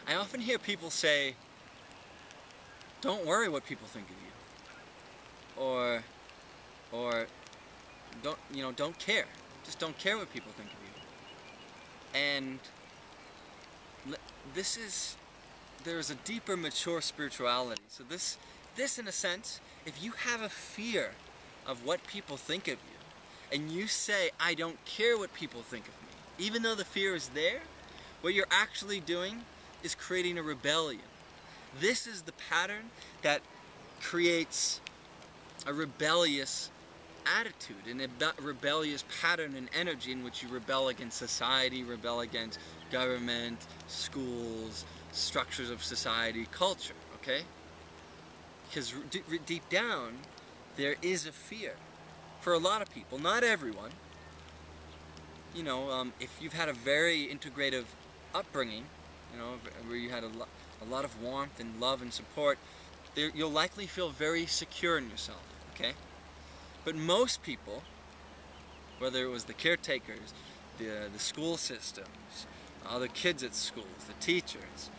I often hear people say, don't worry what people think of you. Or don't care. Just don't care what people think of you. And there's a deeper, mature spirituality. So this in a sense, if you have a fear of what people think of you, and you say, I don't care what people think of me, even though the fear is there, what you're actually doing is creating a rebellion. This is the pattern that creates a rebellious attitude, and a rebellious pattern and energy in which you rebel against society, rebel against government, schools, structures of society, culture, okay? Because deep down, there is a fear. For a lot of people, not everyone. You know, if you've had a very integrative upbringing, you know, where you had a lot of warmth and love and support, you'll likely feel very secure in yourself, okay? But most people, whether it was the caretakers, the school systems, other kids at schools, the teachers,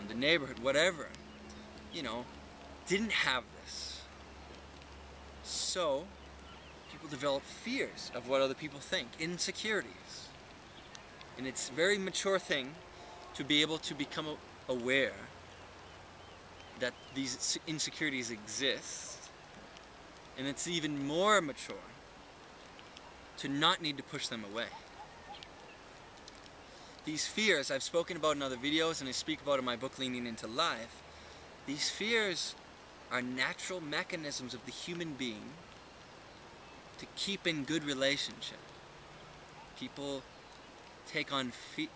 the neighborhood, whatever, you know, didn't have this. So, people develop fears of what other people think, insecurities. And it's a very mature thing to be able to become aware that these insecurities exist. And it's even more mature to not need to push them away. These fears I've spoken about in other videos, and I speak about in my book Leaning into Life. These fears are natural mechanisms of the human being to keep in good relationship. People take on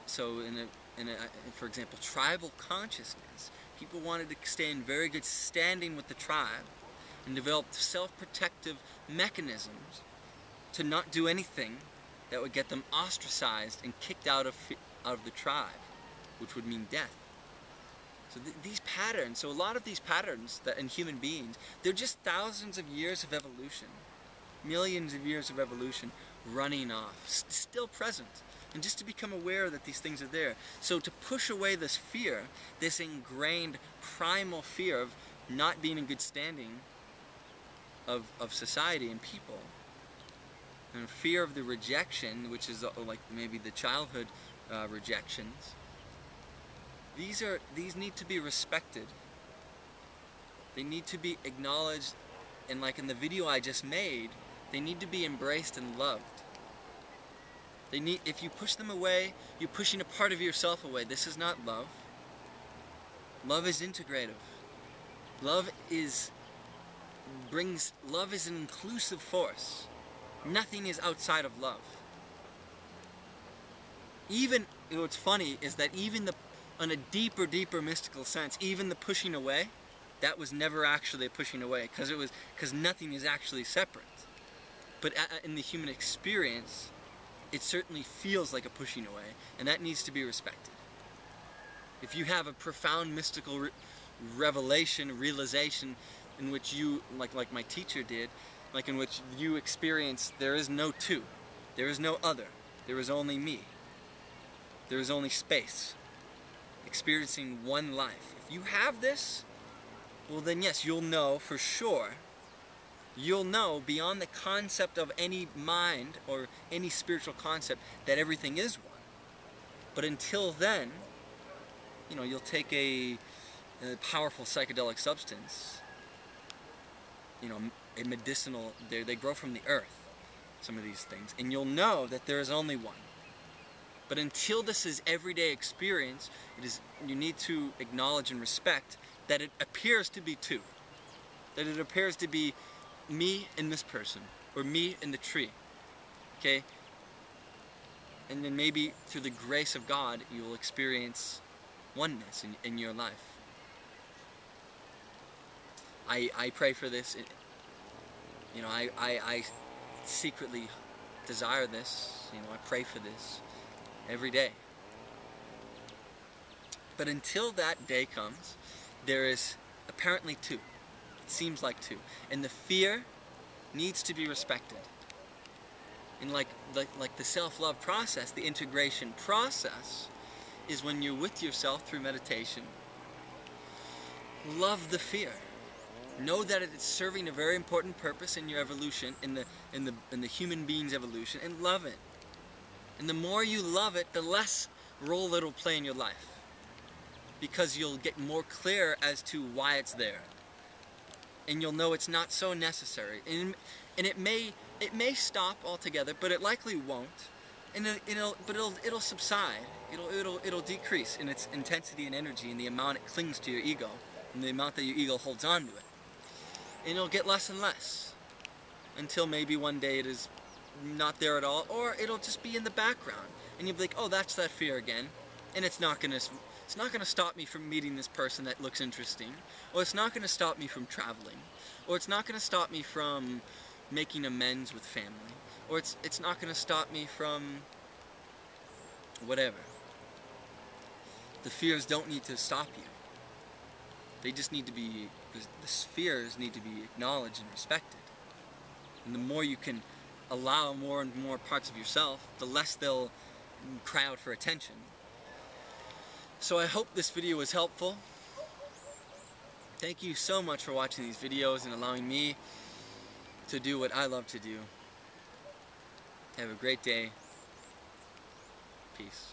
so for example, tribal consciousness. People wanted to stay in very good standing with the tribe and developed self-protective mechanisms to not do anything that would get them ostracized and kicked out of the tribe, which would mean death. So these patterns, so a lot of these patterns that in human beings, they're just thousands of years of evolution, millions of years of evolution running off, still present. And just to become aware that these things are there. So to push away this fear, this ingrained primal fear of not being in good standing of society and people, and fear of the rejection, which is like maybe the childhood rejections, these need to be respected. They need to be acknowledged, and like in the video I just made, they need to be embraced and loved. If you push them away, you're pushing a part of yourself away. This is not love. Love is integrative. Love is an inclusive force. Nothing is outside of love. Even, what's funny is that even on a deeper mystical sense, even the pushing away, that was never actually a pushing away, because nothing is actually separate. But in the human experience, it certainly feels like a pushing away, and that needs to be respected. If you have a profound mystical realization in which you, like my teacher did, like in which you experience there is no two, there is no other, there is only me, there is only space, experiencing one life. If you have this, well then yes, you'll know for sure. You'll know beyond the concept of any mind or any spiritual concept that everything is one. But until then, you know, you'll take a powerful psychedelic substance, you know, a medicinal, they grow from the earth, some of these things, and you'll know that there is only one. But until this is everyday experience, you need to acknowledge and respect that it appears to be two. That it appears to be me and this person, or me and the tree, okay? And then maybe through the grace of God, you'll experience oneness in your life. I pray for this. You know, I secretly desire this. You know, I pray for this every day. But until that day comes, there is apparently two. It seems like two. And the fear needs to be respected. And like the self-love process, the integration process, is when you're with yourself through meditation, love the fear. Know that it's serving a very important purpose in your evolution, in the human being's evolution, and love it. And the more you love it, the less role it'll play in your life, because you'll get more clear as to why it's there, and you'll know it's not so necessary. And it may stop altogether, but it likely won't. And it'll subside. It'll decrease in its intensity and energy, and the amount it clings to your ego, and the amount that your ego holds on to it. And it'll get less and less, until maybe one day it is not there at all, or it'll just be in the background, and you'll be like, oh, that's that fear again, and it's not gonna stop me from meeting this person that looks interesting, or it's not gonna stop me from traveling, or it's not gonna stop me from making amends with family, or it's not gonna stop me from whatever. The fears don't need to stop you. They just need to be, the fears need to be acknowledged and respected. And the more you can allow more and more parts of yourself, the less they'll cry out for attention. So I hope this video was helpful. Thank you so much for watching these videos and allowing me to do what I love to do. Have a great day. Peace.